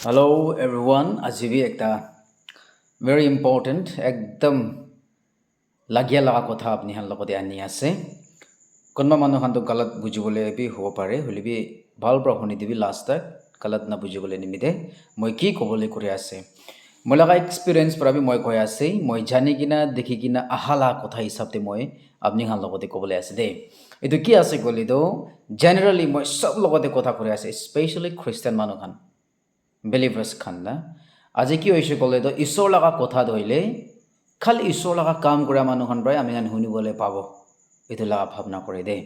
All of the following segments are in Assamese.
Hello everyone. আজি भी একটা very important একদম লাগিয়া লগা কথা আপনি হান লগতে আনি আছে কোনবা মানুহ হানটো গালত বুজিবলে বি হ'ব পাৰে হলি বি ভাল পৰা শুনি দিবি লাষ্ট তক গালত না বুজিবলে নিমিতে মই কি কবলে কৰি আছে মই লগা এক্সপিৰিয়েন্স পৰা বি মই কৈ আছে মই জানি কিনা দেখি কিনা আহালা কথা হিচাপতে মই আপনি হান লগতে কবলে আছে দে এটো কি আছে কলি তো জেনাৰেলি মই সব লগতে কথা কৰি আছে স্পেশালি খ্ৰীষ্টান মানুহ খান believers খান না আজি কি হৈছে কলে তো ঈশ্বৰ লগা কথা ধইলে খালি ঈশ্বৰ লগা কাম কৰা মানুহ খান প্ৰায় আমি শুনিবলৈ পাব এটো লাগা ভাবনা কৰে দে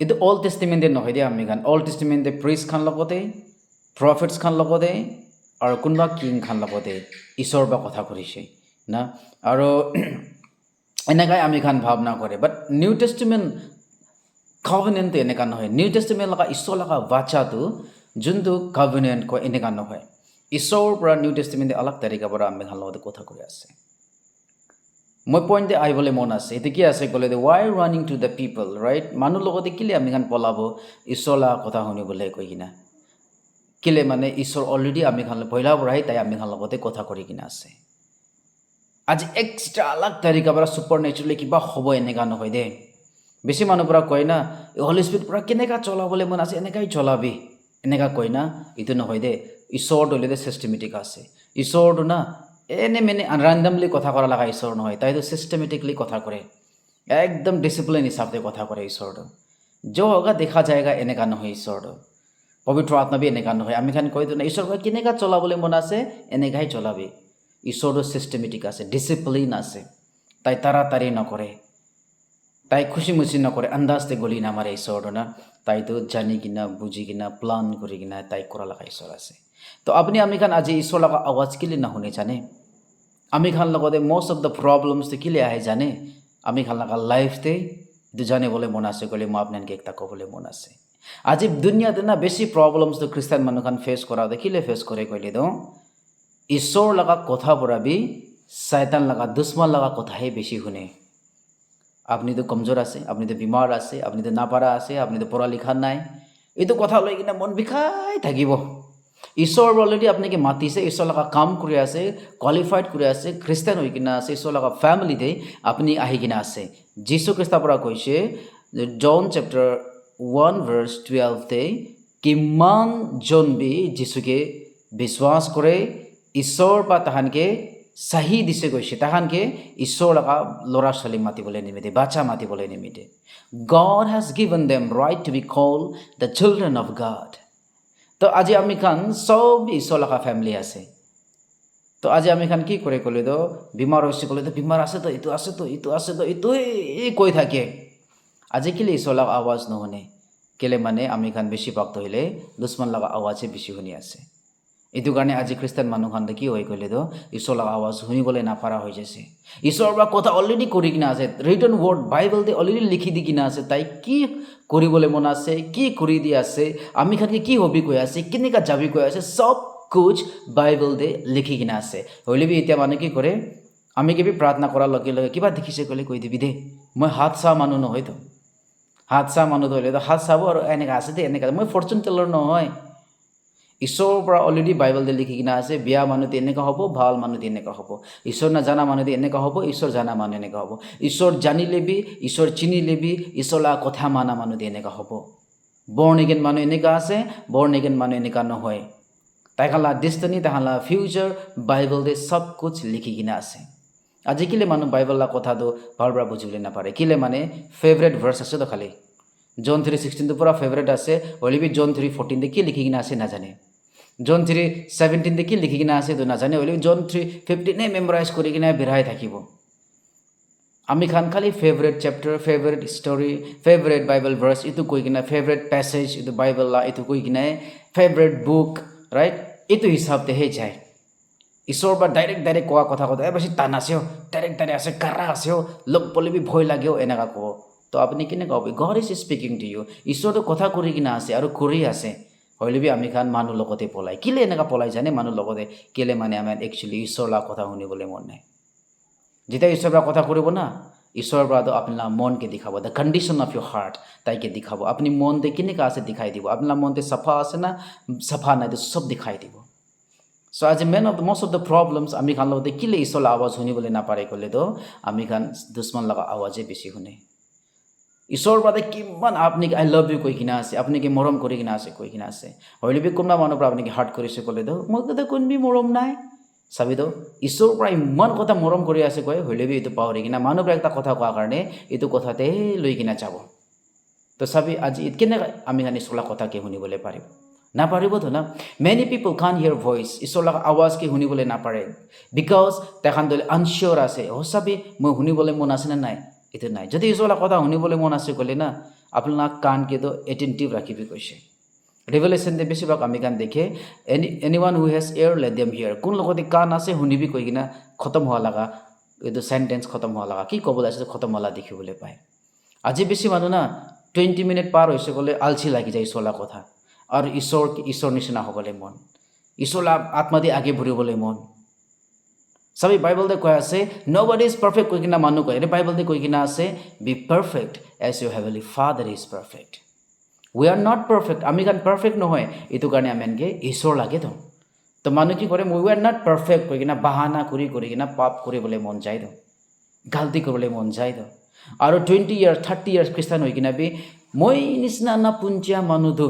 এটো অল্ড টেষ্টিমেণ্টে নহয় দে আমি গান অল্ড টেষ্টিমেণ্টে প্ৰিষ্ট খান লগতে প্ৰফেটছ খান লগতে আৰু কোনবা কিং খান লগতে ঈশ্বৰ বা কথা কৰিছে না আৰু এনেকাই আমি খান ভাবনা কৰে বাট নিউ টেষ্টিমেণ্ট covenant এনেকা নহয় নিউ টেষ্টিমেণ্ট লগা ঈশ্বৰ লগা বাচাটো যোনটো covenant কয় এনেকা নহয় ঈশ্বৰ পৰা নিউ টেষ্টিমেণ্টে অলগ তৰিকা পৰা আমি ভাল লগতে কথা কৈ আছে মই পইণ্টে আইবলে মন আছে এটো কি আছে কলে why running to the people right মানুহ লগতে কিলে আমি গান পলাব ঈশ্বৰ লগা কথা শুনিবলৈ কৈ কিনা কিলে মানে ঈশ্বৰ অলৰেডি আমি খান পয়লা পৰাই তাই আমি খান লগতে কথা কৰি কিনা আছে আজি এক্সট্ৰা অলগ তৰিকা পৰা সুপাৰনেচুৰালি কিবা হ'ব এনেকা নহয় দে বেছি মানুহ পৰা কয় না হলি স্পিৰিট পৰা কেনেকা চলাবলৈ মন আছে এনেকাই চলাবি এনেকা কয় না ইটো নহয় দে ঈশ্বৰ দলিতে সিস্টেমেটিক আছে ঈশ্বৰটো না এনে মেনে ৰ্যান্ডমলি কথা কৰা লাগা ঈশ্বৰ নহয় তাইতো সিস্টেমেটিকলি কথা কৰে একদম ডিসিপ্লিন হিচাপে কথা কৰে ঈশ্বৰটো जो होगा দেখা যায়গা এনেকা নহয় ঈশ্বৰটো পবিত্ৰ আত্মা বি এনেকা নহয় আমি খান কয় তো না ঈশ্বৰ কেনেকা চলাবলৈ মন আছে এনেকাই চলাবি ঈশ্বৰটো সিস্টেমেটিক আছে ডিসিপ্লিন আছে তাই তাড়াতাড়ি নকৰে তাই খুশি মুচি নকৰে আন্দাজতে গলি নামাৰে ঈশ্বৰটো না তাইতো জানি কিনা বুজি কিনা প্লান কৰি কিনা তাই কৰা লগা ঈশ্বৰ আছে তো আপনি আমি খান আজি ঈশ্বৰ লগা আৱাজ কিলে না শুনে জানে আমি খান লগতে মোস্ট অফ দ্য প্রবলেমস তে কিলে আহে জানে আমি খান লগা লাইফ তে দু জানে বলে মন আছে কলে মই আপনাকে একটা কবলে মন আছে আজি দুনিয়াতে না বেশি প্রবলেমস তো খ্রিস্টান মানুহ খান ফেস করা দে কিলে ফেস করে কইলে দো ঈশ্বৰ লগা কথা বরাবি শয়তান লগা দুশ্মন লগা কথাই বেশি শুনে আপনি তো কমজোর আছে আপনি তো বিমার আছে আপনি তো নাপারা আছে আপনি তো পড়া লিখা নাই এইটো কথা লৈ কিনা মন বিখাই থাকিব ঈশ্বৰ অলৰেডি আপনাকে মাতিছে ঈশ্বৰ লগা কাম কৰি আছে কোৱালিফাইড কৰি আছে খ্ৰীষ্টান হৈ কিনা আছে ঈশ্বৰ লগা ফ্যামিলিতে আপনি আহি কিনা আছে যীশু খ্ৰীষ্টৰ পৰা কৈছে জন চেপ্টাৰ 1 ভাৰ্স 12 তে কিমান জন বি যীশুকে বিশ্বাস কৰে ঈশ্বৰ বা তাহানকে सही दिसे গৈছে তাহানকে ঈশ্বৰ লগা লৰা ছোৱালী মাতিবলৈ নিমিতে বাচ্চা মাতিবলৈ নিমিতে God has given them right to be called the children of God তো আজি আমি খান সব ঈশ্বৰ লগা ফ্যামিলি আছে তো আজি আমি খান কি করে কলে তো বিমার হইছে কলে তো বিমার আছে তো ইটো আছে তো ইটো আছে তো ইটো এই কই থাকে আজি কিলে ঈশ্বৰ লগা আওয়াজ নহনে কেলে মানে আমি খান বেশি ভক্ত হইলে দুশ্মন লগা আওয়াজে বেশি শুনি আছে এইটো কাৰণে আজি খ্ৰীষ্টান মানুহ খান কি হৈ গলে তো ঈশ্বৰ লগা আওয়াজ শুনিবলৈ নাপাৰা হৈ যাইছে ঈশ্বৰ বা কথা অলৰেডি কৰি কিনা আছে ৰিটন ওয়াৰ্ড বাইবেল তে অলৰেডি লিখি দি কিনা আছে তাই কি কৰিবলৈ মন আছে কি কৰি দি আছে আমি খানকে কি হবি কৈ আছে কেনেকা যাবি কৈ আছে সব কুছ বাইবেল দে লিখি কিনা আছে হইলে বি এতিয়া মানে কি কৰে আমি কি প্ৰাৰ্থনা কৰাৰ লগে লগে কিবা দেখিছে কলে কৈ দিবি দে মই হাত চা মানুহ নহয় তো হাত চা মানুহ ধৰিলে তো হাত চাব আৰু এনেকা আছে দে এনেকা মই ফৰচুন টেলাৰ নহয় ঈশ্বৰৰ পৰা অলৰেডি বাইবেল দে লিখি কিনা আছে বিয়া মানুহতে এনেকা হ'ব ভাল মানুহতে এনেকা হ'ব ঈশ্বৰ না জানা মানুহতে এনেকা হ'ব ঈশ্বৰ জানা মানুহ এনেকা হ'ব ঈশ্বৰ জানি লেবি ঈশ্বৰ চিনি লেবি ঈশ্বৰ কথা মানা মানুহতে এনেকা হ'ব born again মানুহ এনেকা আছে born again মানুহ এনেকা নহয় তাইখালা ডেষ্টিনি তাহালা ফিউচাৰ বাইবেল দে সব কুছ লিখি কিনা আছে আজি কিলে মানুহ বাইবেল লা কথাটো ভালৰা বুজিবলৈ নাপাৰে কিলে মানে ফেভাৰিট ভাৰ্স আছে তো খালি জন 3:16 তো পুৰা ফেভাৰিট আছে হলিবি জন 3:14 দে কি লিখি কিনা আছে না জানে জন 3:17 দে কি লিখি কিনা আছে তো না জানে হলিবি জন 3:15 নে মেমোরাইজ কৰি কিনা বিৰাই থাকিব আমি খান খালি favourite chapter favourite story favourite Bible verse ইটো কৈ কিনা ফেভাৰিট প্যাসেজ ইটো বাইবেল লা ইটো কৈ কিনা ফেভাৰিট বুক ৰাইট ইটো হিসাবতে হে যায় ঈশ্বৰ বা ডাইৰেক্ট কোৱা কথা কথা বেছি টান আছে ডাইৰেক্ট আছে কাৰা আছে লোক বলে বি ভয় লাগেও এনেকা কব তো আপনি কিনে কব God is speaking to you ঈশ্বৰটো কথা কৰি কিনা আছে আৰু কৰি আছে হইলে বি আমি খান মানুহ লগতে পলাই কিলে এনেকা পলাই জানে মানুহ লগতে কেলে মানে আমাৰ একচুয়ালি ঈশ্বৰ লা কথা শুনিবলৈ মন নাই যেতিয়া ঈশ্বৰ কথা কৰিব না ঈশ্বৰৰ পৰা আপোনাৰ মনকে দেখাব the condition of Euro heart তাইকে দেখাব আপুনি মনতে কেনেকুৱা আছে দেখাই দিব আপোনাৰ মনতে চাফা আছে না চাফা নাই চব দেখাই দিব চ' আজি most of the problems আমি খান লগতে কেলে ঈশ্বৰৰ আৱাজ শুনিবলৈ নাপাৰে ক'লেতো আমি খান দুশ্মন লগা আৱাজে বেছি শুনে ঈশ্বৰৰ পৰা কিমান আপুনি আই লাভ ইউ কৈ কিনা আছে আপুনি কি মৰম কৰি কিনা আছে কৈ কিনা আছে হয়লে কোনোবা মানুহৰ পৰা আপুনি হাৰ্ট কৰিছে ক'লেতো মই কথা কোনবি মৰম নাই চাবিতো ঈশ্বৰৰ পৰা ইমান কথা মৰম কৰি আছে কয় হয়লে এইটো পাহৰি কিনা মানুহৰ পৰা এটা কথা কোৱাৰ কাৰণে এইটো কথাতে লৈ কিনা যাব তো চাবি আজি কেনেকৈ আমি খান ঈশ্বৰৰ কথাকে শুনিবলৈ পাৰিম নাপাৰিবতো না মেনি পিপল কান হিয়াৰ ভইচ ঈশ্বৰৰ আৱাজকে শুনিবলৈ নাপাৰে বিকজ তেখান দলে আনচিয়'ৰ আছে চাবি মই শুনিবলৈ মন আছে নে নাই এইটো নাই যদি ঈশ্বৰৰ কথা শুনিবলৈ মন আছে ক'লে না আপোনাৰ কাণকেতো এটেণ্টিভ ৰাখিবি কৈছে ৰেভেলেশ্যনতে বেছিভাগ আমি কাণ দেখে এনিৱান who has ear let them hear কোন লগতে কাণ আছে শুনিবি কৈ কিনা খতম হোৱা লগা এইটো চেণ্টেঞ্চ খতম হোৱা লগা কি ক'বলৈ আছে খতম হোৱা দেখিবলৈ পায় আজি বেছি মানুহ না 20 মিনিট পাৰ হৈছে ক'লে আলচি লাগি যায় ঈশ্বৰৰ কথা আৰু ঈশ্বৰ নিচিনা হ'বলৈ মন ঈশ্বৰৰ আত্মা দি আগে বঢ়িবলৈ মন চাবি বাইবেলতে কৈ আছে নবডি ইজ পাৰফেক্ট কৈ কিনা মানুহ কয় বাইবেলতে কৈ কিনা আছে be perfect as your heavenly father is perfect we are not perfect আমি কাৰণ পাৰফেক্ট নহয় এইটো কাৰণে আমি এনেকৈ ঈশ্বৰ লাগে তো মানুহ কি কৰে উই আৰ নট পাৰফেক্ট কৈ কিনা বাহানা কৰি কিনা পাপ কৰিবলৈ মন যায় গাল্টি কৰিবলৈ মন যায় আৰু 20 years 30 years খ্ৰীষ্টান হৈ কিনা বি মই নিচিনা নাপুঞ্জীয়া মানুহটো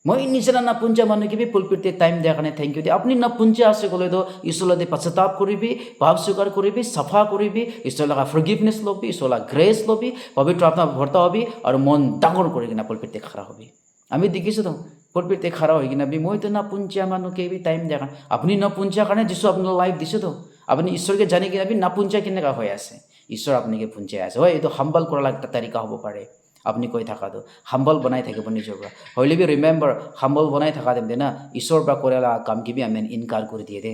মই নিচিনা নাপুঞ্জীয়া মানুহ কিবি পুলপিটে টাইম দিয়াৰ কাৰণে থেংক ইউ দিয়ে আপুনি নাপুঞ্জীয়া আছে ক'লেতো ঈশ্বৰলৈ পশ্চাতাপ কৰিবি পাপ স্বীকাৰ কৰিবি চাফা কৰিবি ঈশ্বৰৰ লগা ফৰগিভনেছ ল'বি ঈশ্বৰৰ লগা গ্ৰেছ ল'বি পবিত্ৰ আত্মা ভৰ্তা হ'বি আৰু মন ডাঙৰ কৰি কিনা পুলপিটে খাৰা হ'বি আমি দেখিছোঁ পুলপিটে খাৰা হৈ কিনা মইতো নাপুঞ্জীয়া মানুহ কেবি টাইম দিয়াৰ কাৰণে আপুনি নাপুঞ্জীয়া কাৰণে যিছোঁ আপোনাৰ লাইফ দিছেতো আপুনি ঈশ্বৰকে জানি কিনা নাপুঞ্জীয়া কেনেকুৱা হৈ আছে ঈশ্বৰ আপুনিকে পুঞ্জিয়াই আছে হয় এইটো হাম্বল কৰাৰ এটা তাৰিকা হ'ব পাৰে আপুনি কৈ থাকাটো হাম্বল বনাই থাকিব নিজৰ পৰা হইলে বি ৰিমেম্বাৰ হাম্বল বনাই থকা তেন্তে না ঈশ্বৰ পৰা কৰা কাম কিবি আমি ইনকাৰ কৰি দিয়ে they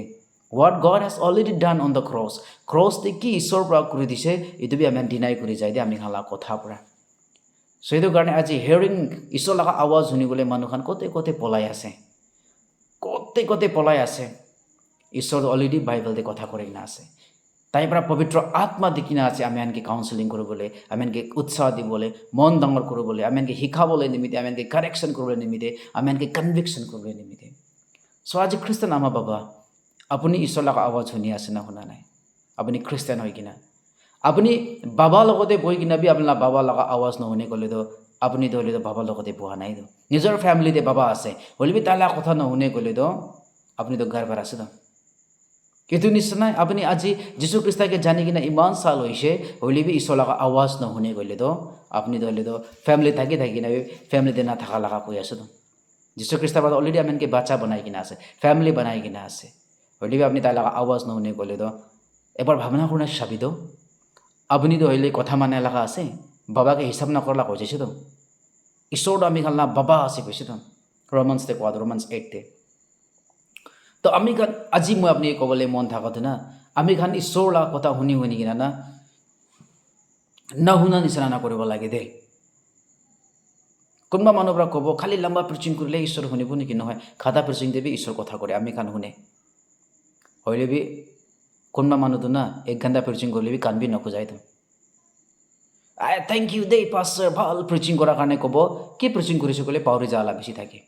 what God has already done on the ক্ৰছতে কি ঈশ্বৰ পৰা কৰি দিছে এইটো বি আমি ডিনাই কৰি যায় দে আমি খালা কথাৰ পৰা চ' সেইটো কাৰণে আজি হিয়াৰিং ঈশ্বৰ লগা আৱাজ শুনিবলৈ মানুহখন কতে পলাই আছে কতে পলাই আছে ঈশ্বৰ অলৰেডি বাইবেলতে কথা কৰি কিনা আছে তাইৰ পৰা পবিত্ৰ আত্মা দি কিনা আছে আমি আনকি কাউন্সেলিং কৰিবলৈ আমি আনকি উৎসাহ দিবলৈ মন ডাঙৰ কৰিবলৈ আমি আনকি শিকাবলৈ নিমিত্তে আমি আনকি কাৰেকশ্যন কৰিবলৈ নিমিত্তে আমি আনকি কনভিকশ্যন কৰিবলৈ নিমিত্তে চ' আজি খ্ৰীষ্টান আমাৰ বাবা আপুনি ঈশ্বৰ লগা আৱাজ শুনি আছে না শুনা নাই আপুনি খ্ৰীষ্টান হৈ কিনা আপুনি বাবা লগতে বহি কিনা বি আপোনাৰ বাবা লগা আৱাজ নুশুনি ক'লেতো আপুনি ধৰিলেতো বাবাৰ লগতে বহা নাই নিজৰ ফেমিলিতে বাবা আছে হ'লেবি তাৰ লগা কথা নুশুনে ক'লেতো আপুনিতো গাৰ্ভাৰ আছে এইটো নিশ্চয় আপুনি আজি যীশু খ্ৰীষ্টকে জানি কিনা ইমান চাল হৈছে হ'লেবি ঈশ্বৰ লগা আৱাজ নুশুনে ক'লেতো আপুনি ধৰিলেতো ফেমিলি থাকি কিনা ফেমিলিতে নাথাকা লগা কৈ আছোঁ যীশু খ্ৰীষ্টৰ পৰা অলৰেডি আমি এনেকৈ বাচ্চা বনাই কিনা আছে ফেমিলি বনাই কিনা আছে হ'লেবি আপুনি তাৰ লগা আৱাজ নুশুনে ক'লেতো এবাৰ ভাৱনা কৰি চাবিতো আপুনিতো হ'লে কথা মানে লগা আছে বাবাকে হিচাপ নকৰলা কৈছেতো ঈশ্বৰটো আমি খালা বাবা আছে কৈছেতো ৰোমান্সতে কোৱা ৰোমান্স 8 তো আমি খান আজি মই আপুনি ক'বলৈ মন থাকোঁতে না আমি খান ঈশ্বৰৰ লগা কথা শুনি কিনা না নুশুনা নিচিনা নকৰিব লাগে দেই কোনোবা মানুহৰ পৰা ক'ব খালি লম্বা প্ৰিচিং কৰিলে ঈশ্বৰ শুনিব নেকি নহয় খাটা প্ৰিচিং দেবি ঈশ্বৰ কথা কৰে আমি খান শুনে হ'লেবি কোনোবা মানুহটো না 1 ঘণ্টা প্ৰিচিং কৰিলেবি কাণবি নখোজাইতো থেংক ইউ দেই পাষ্টাৰ ভাল প্ৰিচিং কৰাৰ কাৰণে ক'ব কি প্ৰিচিং কৰিছোঁ ক'লে পাহৰি যোৱা বেছি থাকে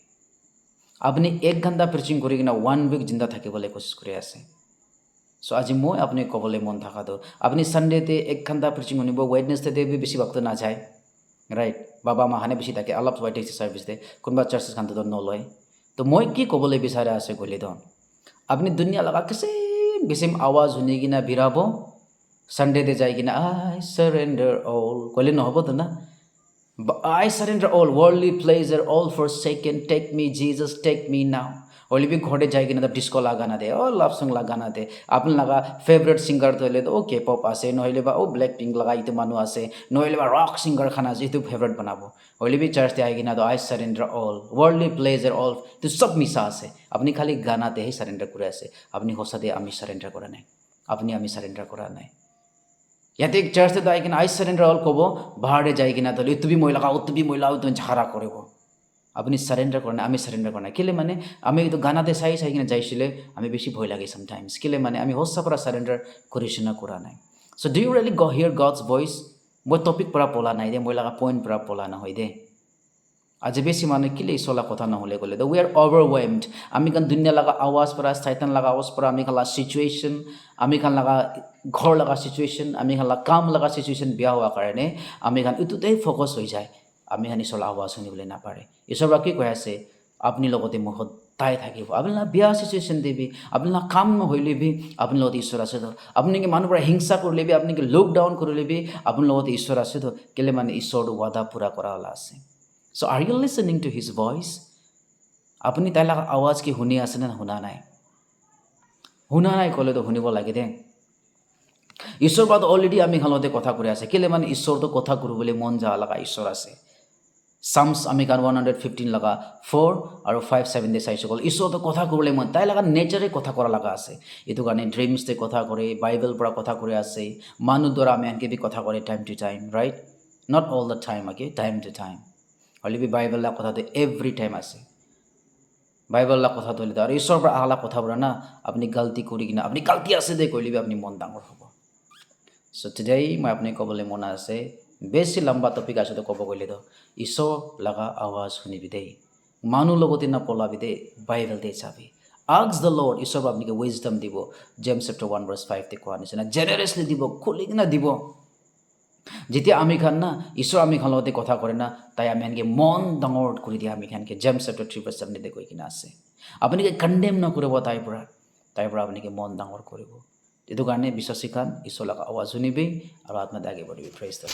আপুনি 1 ঘণ্টা প্ৰিচিং কৰি কিনা 1 উইক জিন্দা থাকিবলৈ কোচিছ কৰি আছে চ' আজি মই আপুনি ক'বলৈ মন থকাটো আপুনি ছানডেতে 1 ঘণ্টা প্ৰিচিং শুনিব ৱেডনেছডেতে বেছি ভক্ত নাযায় ৰাইট বাবা মাহানে বেছি থাকে অলপ ৱাইট ছাৰ্ভিচ দে কোনোবা চাৰ্চেছ খানটো নলয় তো মই কি ক'বলৈ বিচাৰে আছে ক'লেতো আপুনি দুনিয়া লগা কিছু বেছি আৱাজ শুনি কিনা বিৰাব ছানডেতে যাই কিনা আই চাৰেণ্ডাৰ অল ক'লে নহ'বতো না I surrender all worldly pleasure, all forsaken. Take me, Jesus, take me now. Only घोड़े जाएगी ना तो डिस्को लगाना दे और लव सॉन्ग लगाना दे आपन लगा फेवरेट सिंगर तो ले तो ओके पॉप आसे नोहिले बा ओ ब्लैक पिंक लगा इतो मानु आसे नोहिले बा रॉक सिंगर खाना जी तो फेवरेट बनाबो ओले भी चर्च ते आएगी ना तो I surrender all worldly pleasure all तो सब मिसा आसे अपनी खाली गाना ते ही सरेंडर करे आसे अपनी होसा दे आमी सरेंडर करा नहीं अपनी आमी सरेंडर करा नहीं ইয়াতে চার্চতে তো আইকিনা আই সারেন্ডার অল কব বাহারে যাই কিনা তাহলে তুমি মহিলাও তুমি ঝাড়া করব আপনি সারেন্ডার করেন আমি সারেন্ডার করেন কেলে মানে আমি তো গানাতে চাই কিনা যাইছিলে আমি বেশি ভয় লাগে সামটাইমস কেলে মানে আমি হোসা পৰা সারেন্ডার করিস না করা নাই So do you really go hear God's voice? Moi topic para pola nai de, moi laga point para pola na hoi de. Aje besi manu kile isola kotha na hole gole. We are overwhelmed. Ami kan dunya laga awaz para, Satan laga awaz para, ami kan la situation, ami kan laga ghor laga situation, ami kan la kam laga situation biya hua karone, ami kan itute focus hoi jai. Ami kan isola awaz honi bole na pare. Isor ba ki koi ase, apni logote mohot তাই থাকিব আপনার বিয়া সিচুয়েশন দেবি আপনার কাম নহইলে বি আপনার লগত ঈশ্বর আছে তো আপনি কি মানুষ পৰা হিংসা করলে বি আপনি কি লকডাউন করলে বি আপনার লগত ঈশ্বর আছে তো কেলে মানে ঈশ্বর ওয়াদা পুরা করা হলা আছে so are you listening to his voice আপনি তাই লাগা আওয়াজ কি শুনি আছে না শুনা নাই কলে তো শুনিব লাগে দে ঈশ্বর বাদ অলরেডি আমি খালতে কথা করে আছে কেলে মানে ঈশ্বর তো কথা করবলে মন যা লাগা ঈশ্বর আছে Psalms আমি কান 115 লাগা 4 আৰু 5-7 দে চাইছো কল ঈশ্বৰ তো কথা কৰলে মন তাই লাগা নেচাৰে কথা কৰা লাগা আছে এটো গানে ড্ৰিমস তে কথা কৰে বাইবেল পৰা কথা কৰে আছে মানুহ দ্বাৰা আমি আনকে বি কথা কৰে time to time right not all the time okay time to time holy বি বাইবেল লা কথা তে এভরি টাইম আছে বাইবেল লা কথা তলি আৰু ঈশ্বৰ পৰা আলা কথা বৰা না আপুনি গলতি কৰি কিনা আপুনি গলতি আছে দে কইলি আপুনি মন ডাঙৰ হ'ব সো টুডে মই আপুনি কবলে মন আছে বেছি লম্বা টপিক আছে তো কব গলে তো ঈশ্বৰ লগা আৱাজ শুনিবি দেই মানুহ লগতে না পলাবি দেই বাইবেল দে চাবি আস্ক দ্য লৰ্ড ঈশ্বৰ আপোনাক উইজডম দিব জেমছ চেপ্টাৰ 1 ভাৰ্স 5 তে কোৱা নিচিনা জেনাৰেসলি দিব খুলি কিনা দিব যেতিয়া আমি খান না ঈশ্বৰ আমি খান লগতে কথা কৰে না তাই আমি আনকে মন ডাঙৰ কৰি দিয়া আমি খানকে জেমছ চেপ্টাৰ 3 ভাৰ্স 7 তে কৈ কিনা আছে আপুনি কি কন্ডেম নকৰিব তাইৰ পৰা আপুনি কি মন ডাঙৰ কৰিব এটো কাৰণে বিশ্বাসী খান ঈশ্বৰ লগা আৱাজ শুনিবি আৰু আত্মা দাগে বঢ়িবি প্ৰেজ